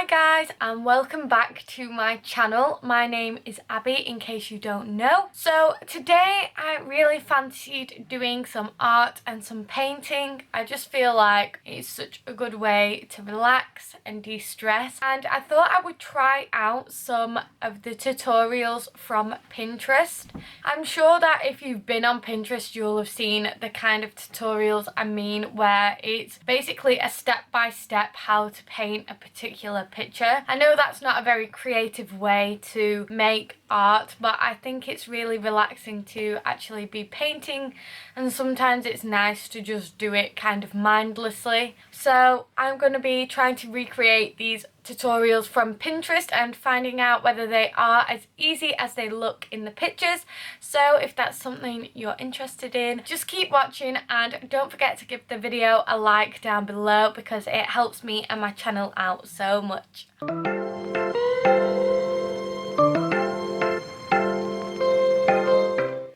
Hi guys, and welcome back to my channel. My name is Abby, in case you don't know. So today I really fancied doing some art and some painting. I just feel like it's such a good way to relax and de-stress, and I thought I would try out some of the tutorials from Pinterest. I'm sure that if you've been on Pinterest you'll have seen the kind of tutorials I mean, where it's basically a step-by-step how to paint a particular picture. I know that's not a very creative way to make art, but I think it's really relaxing to actually be painting, and sometimes it's nice to just do it kind of mindlessly. So I'm going to be trying to recreate these tutorials from Pinterest and finding out whether they are as easy as they look in the pictures. So if that's something you're interested in, just keep watching and don't forget to give the video a like down below because it helps me and my channel out so much.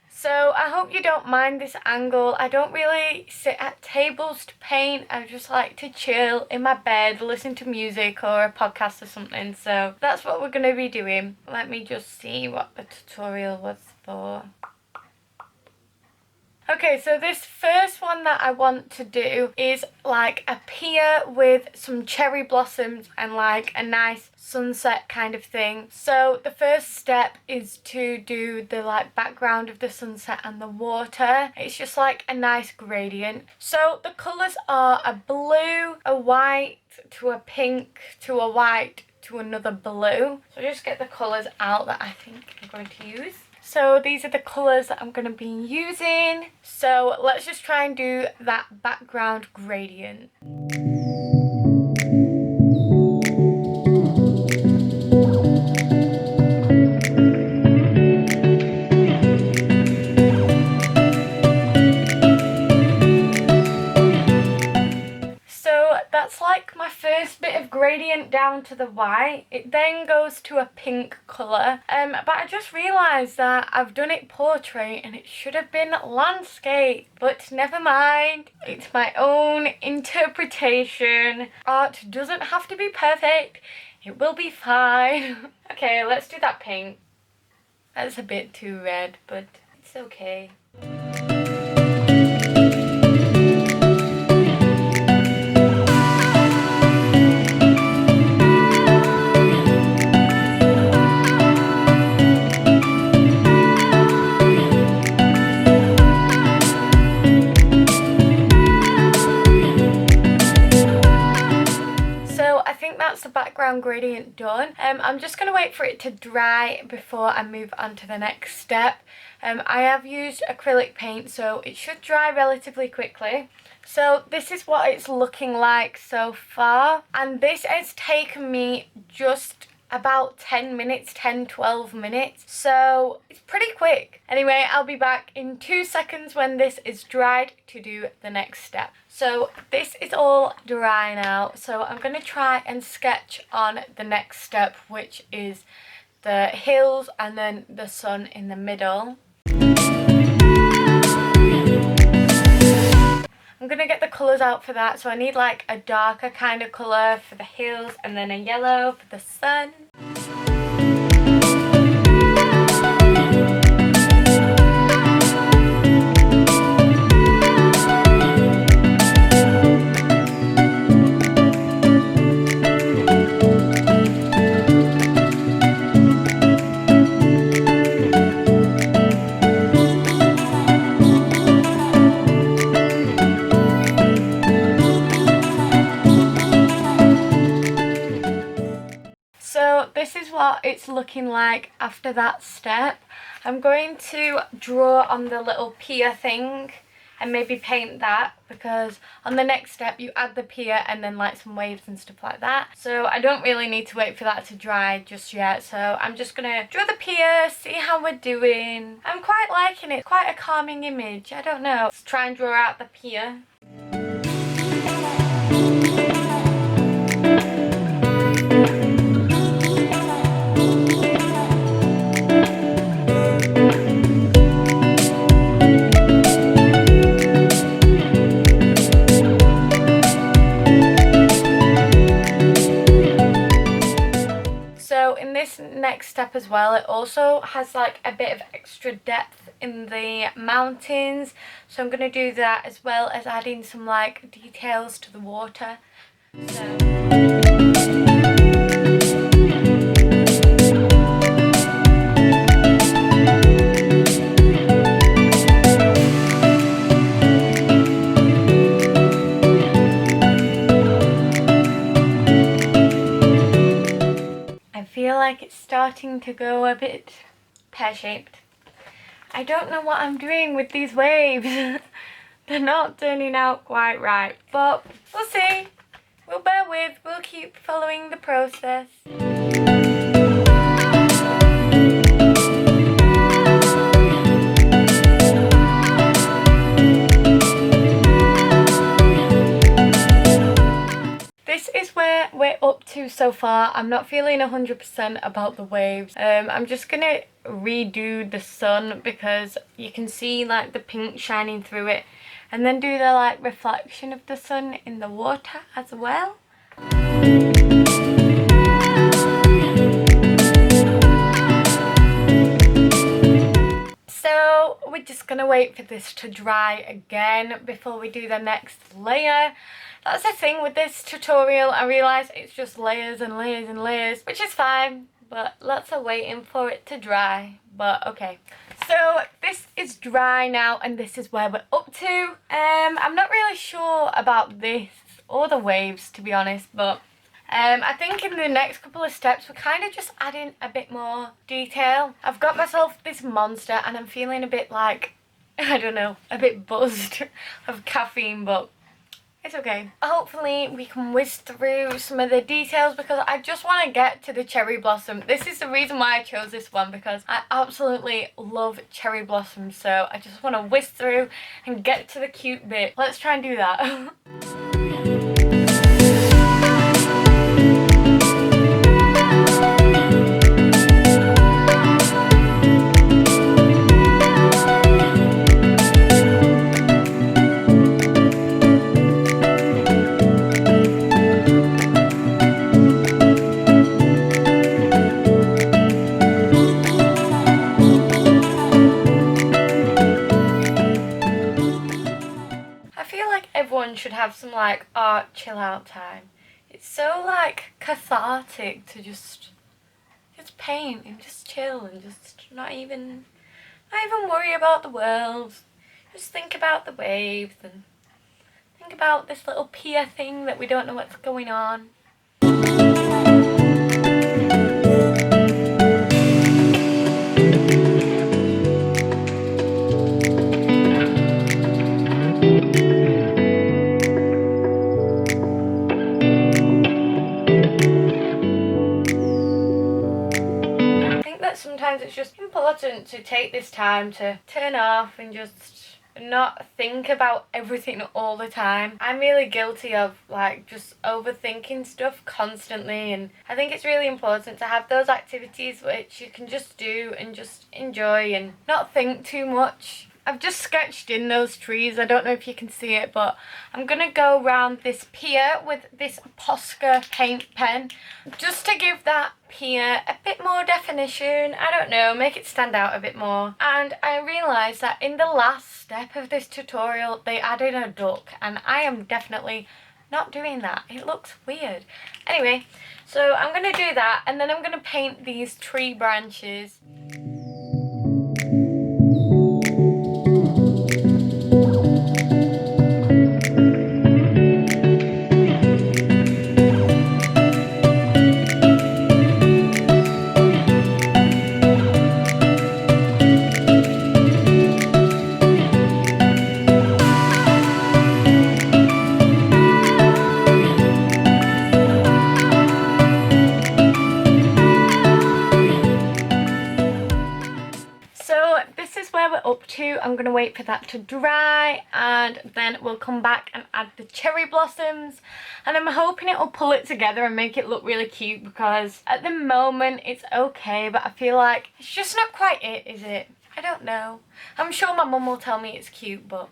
So I hope you don't mind this angle. I don't really sit at tables to paint. I just like to chill in my bed, listen to music or a podcast or something. So that's what we're going to be doing. Let me just see what the tutorial was for. Okay, so this first one that I want to do is like a pier with some cherry blossoms and like a nice sunset kind of thing. So the first step is to do the like background of the sunset and the water. It's just like a nice gradient. So the colours are a blue, a white to a pink to a white to another blue. So just get the colours out that I think I'm going to use. So these are the colours that I'm going to be using. So let's just try and do that background gradient. That's like my first bit of gradient down to the white. It then goes to a pink colour, but I just realised that I've done it portrait and it should have been landscape, but never mind, it's my own interpretation. Art doesn't have to be perfect, it will be fine. Okay, let's do that pink. That's a bit too red, but it's okay. The background gradient done. I'm just going to wait for it to dry before I move on to the next step. I have used acrylic paint, so it should dry relatively quickly. So this is what it's looking like so far, and this has taken me just about 10-12 minutes, so it's pretty quick. Anyway, I'll be back in 2 seconds when this is dried to do the next step. So this is all dry now, so I'm going to try and sketch on the next step, which is the hills and then the sun in the middle. I'm going to get the colours out for that, so I need like a darker kind of colour for the hills and then a yellow for the sun. So this is what it's looking like after that step. I'm going to draw on the little pier thing and maybe paint that, because on the next step you add the pier and then like some waves and stuff like that. So I don't really need to wait for that to dry just yet. So I'm just gonna draw the pier, see how we're doing. I'm quite liking it, quite a calming image. I don't know. Let's try and draw out the pier. So in this next step as well, it also has like a bit of extra depth in the mountains, so I'm going to do that as well as adding some like details to the water. I feel like it's starting to go a bit pear-shaped. I don't know what I'm doing with these waves. They're not turning out quite right, but we'll see. We'll bear with, we'll keep following the process. This is where we're up to so far. I'm not feeling 100% about the waves. I'm just gonna redo the sun because you can see like the pink shining through it, and then do the like reflection of the sun in the water as well. So we're just gonna wait for this to dry again before we do the next layer. That's the thing with this tutorial, I realise it's just layers and layers and layers, which is fine, but lots of waiting for it to dry, but okay. So this is dry now, and this is where we're up to. I'm not really sure about this or the waves, to be honest, but I think in the next couple of steps we're kind of just adding a bit more detail. I've got myself this monster and I'm feeling a bit like, I don't know, a bit buzzed of caffeine, but it's okay. Hopefully we can whiz through some of the details because I just want to get to the cherry blossom. This is the reason why I chose this one, because I absolutely love cherry blossoms, so I just want to whiz through and get to the cute bit. Let's try and do that. Should have some like art chill out time. It's so like cathartic to just paint and just chill and just not even worry about the world. Just think about the waves and think about this little pier thing that we don't know what's going on. Sometimes it's just important to take this time to turn off and just not think about everything all the time. I'm really guilty of like just overthinking stuff constantly, and I think it's really important to have those activities which you can just do and just enjoy and not think too much. I've just sketched in those trees. I don't know if you can see it, but I'm going to go around this pier with this Posca paint pen just to give that pier a bit more definition. I don't know, make it stand out a bit more. And I realised that in the last step of this tutorial they added a duck, and I am definitely not doing that. It looks weird. Anyway, so I'm going to do that, and then I'm going to paint these tree branches. Up to. I'm gonna wait for that to dry, and then we'll come back and add the cherry blossoms, and I'm hoping it'll pull it together and make it look really cute, because at the moment it's okay, but I feel like it's just not quite it, is it? I don't know. I'm sure my mum will tell me it's cute, but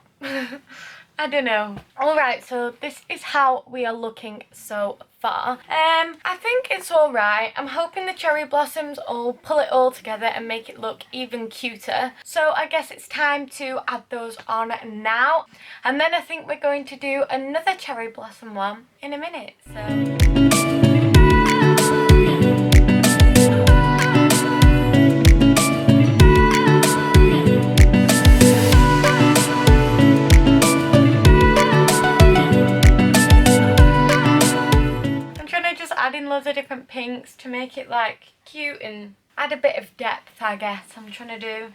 I don't know. Alright, so this is how we are looking so far. I think it's alright. I'm hoping the cherry blossoms will pull it all together and make it look even cuter. So I guess it's time to add those on now. And then I think we're going to do another cherry blossom one in a minute. Adding loads of different pinks to make it like cute and add a bit of depth, I guess I'm trying to do.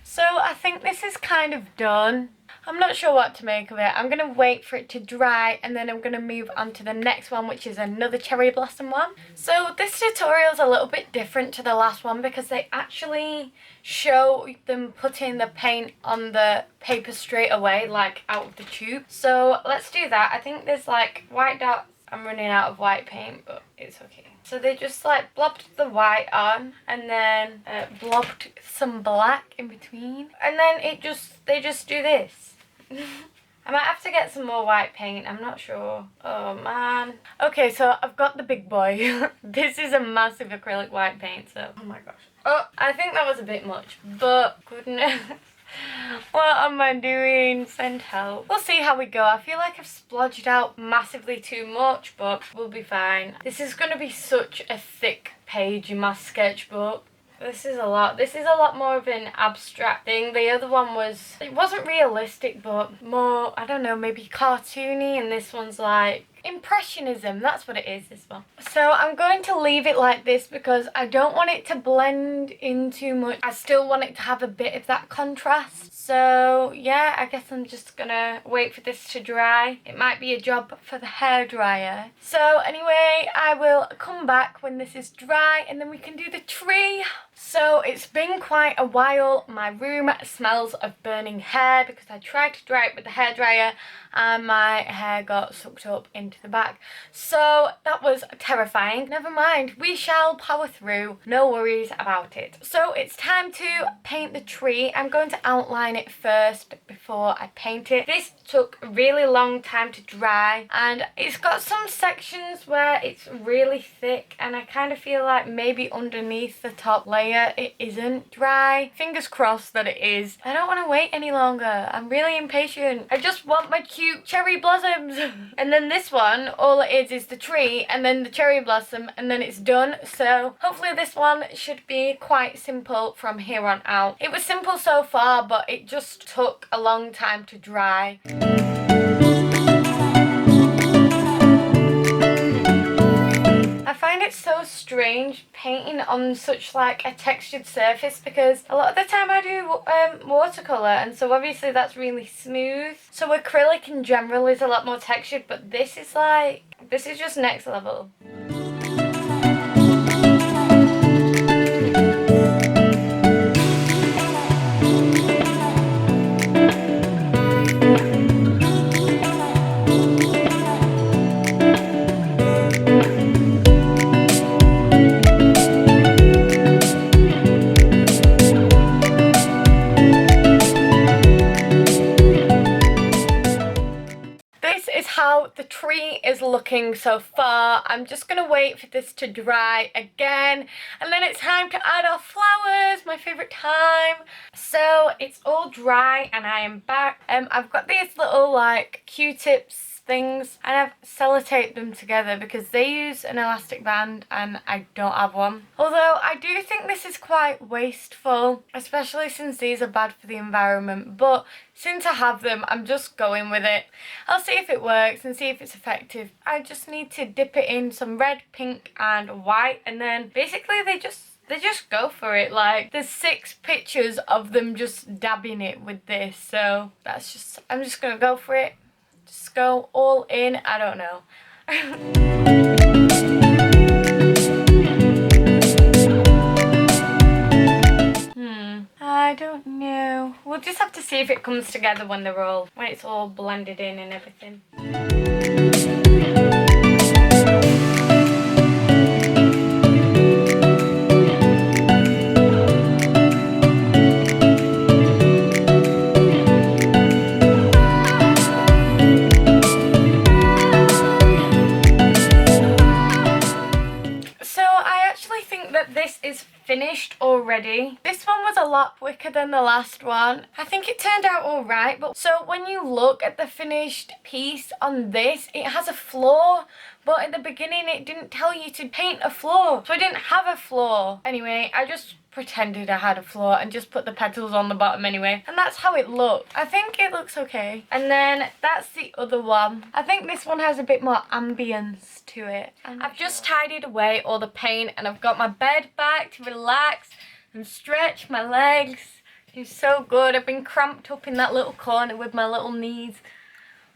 So I think this is kind of done. I'm not sure what to make of it. I'm going to wait for it to dry and then I'm going to move on to the next one, which is another cherry blossom one. So this tutorial is a little bit different to the last one because they actually show them putting the paint on the paper straight away, like out of the tube. So let's do that. I think there's like white dots. I'm running out of white paint, but it's okay. So they just like blobbed the white on and then blobbed some black in between. And then they just do this. I might have to get some more white paint, I'm not sure. Oh man. Okay, so I've got the big boy. This is a massive acrylic white paint, so oh my gosh. Oh, I think that was a bit much, but goodness. What am I doing? Send help. We'll see how we go. I feel like I've splodged out massively too much, but we'll be fine. This is going to be such a thick page in my sketchbook. This is a lot. This is a lot more of an abstract thing. The other one it wasn't realistic, but more, I don't know, maybe cartoony, and this one's like impressionism. That's what it is, this one. So I'm going to leave it like this because I don't want it to blend in too much. I still want it to have a bit of that contrast. So yeah, I guess I'm just gonna wait for this to dry. It might be a job for the hairdryer. So anyway, I will come back when this is dry and then we can do the tree. So it's been quite a while. My room smells of burning hair because I tried to dry it with the hairdryer and my hair got sucked up into the back. So that was terrifying. Never mind, we shall power through. No worries about it. So it's time to paint the tree. I'm going to outline it first before I paint it. This took a really long time to dry and it's got some sections where it's really thick and I kind of feel like maybe underneath the top layer it isn't dry. Fingers crossed that it is. I don't want to wait any longer. I'm really impatient. I just want my cute cherry blossoms. And then this one, all it is the tree and then the cherry blossom and then it's done. So hopefully this one should be quite simple from here on out. It was simple so far, but it just took a long time to dry. I find it so strange painting on such like a textured surface because a lot of the time I do watercolour, and so obviously that's really smooth. So acrylic in general is a lot more textured, but this is just next level. How the tree is looking so far. I'm just gonna wait for this to dry again and then it's time to add our flowers, my favorite time. So it's all dry and I am back. I've got these little like Q-tips things and I've sellotaped them together because they use an elastic band and I don't have one. Although I do think this is quite wasteful, especially since these are bad for the environment, but since I have them, I'm just going with it. I'll see if it works and see if it's effective. I just need to dip it in some red, pink and white and then basically they just go for it. Like there's 6 pictures of them just dabbing it with this, so I'm just gonna go for it. Just go all in. I don't know. I don't know. We'll just have to see if it comes together when it's all blended in and everything. is finished already. This one was a lot quicker than the last one. I think it turned out alright, but so when you look at the finished piece on this, it has a floor, but at the beginning it didn't tell you to paint a floor, so I didn't have a floor. Anyway, I just pretended I had a floor and just put the petals on the bottom anyway, and that's how it looked. I think it looks okay. And then that's the other one. I think this one has a bit more ambience to it. I've just tidied away all the paint and I've got my bed back to relax and stretch my legs. It's so good. I've been cramped up in that little corner with my little knees.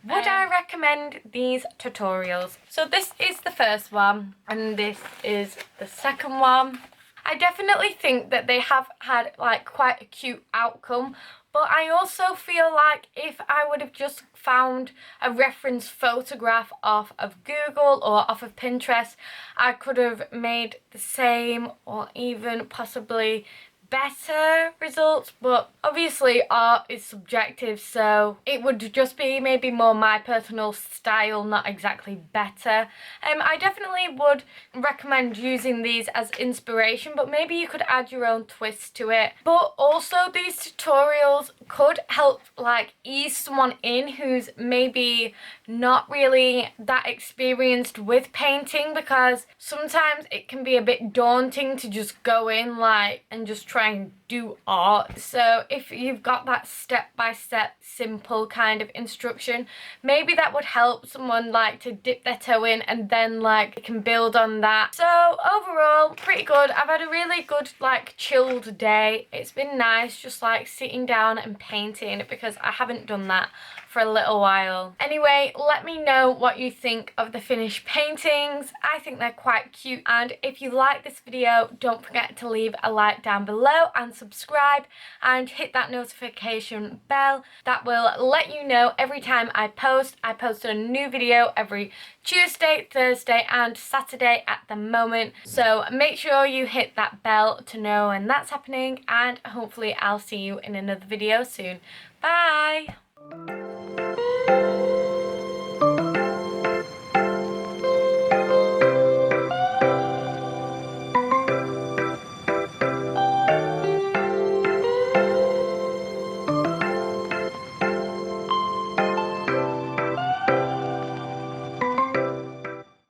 Would I recommend these tutorials? So this is the first one and this is the second one. I definitely think that they have had like quite a cute outcome, but I also feel like if I would have just found a reference photograph off of Google or off of Pinterest, I could have made the same or even possibly better results. But obviously art is subjective, so it would just be maybe more my personal style, not exactly better. I definitely would recommend using these as inspiration, but maybe you could add your own twist to it. But also these tutorials could help like ease someone in who's maybe not really that experienced with painting, because sometimes it can be a bit daunting to just go in like and just try and do art. So if you've got that step-by-step simple kind of instruction, maybe that would help someone like to dip their toe in and then like they can build on that. So overall pretty good. I've had a really good like chilled day. It's been nice just like sitting down and painting, because I haven't done that for a little while. Anyway, let me know what you think of the finished paintings. I think they're quite cute, and if you like this video, don't forget to leave a like down below and subscribe and hit that notification bell. That will let you know every time I post. I post a new video every Tuesday, Thursday and Saturday at the moment, so make sure you hit that bell to know when that's happening, and hopefully I'll see you in another video soon. Bye!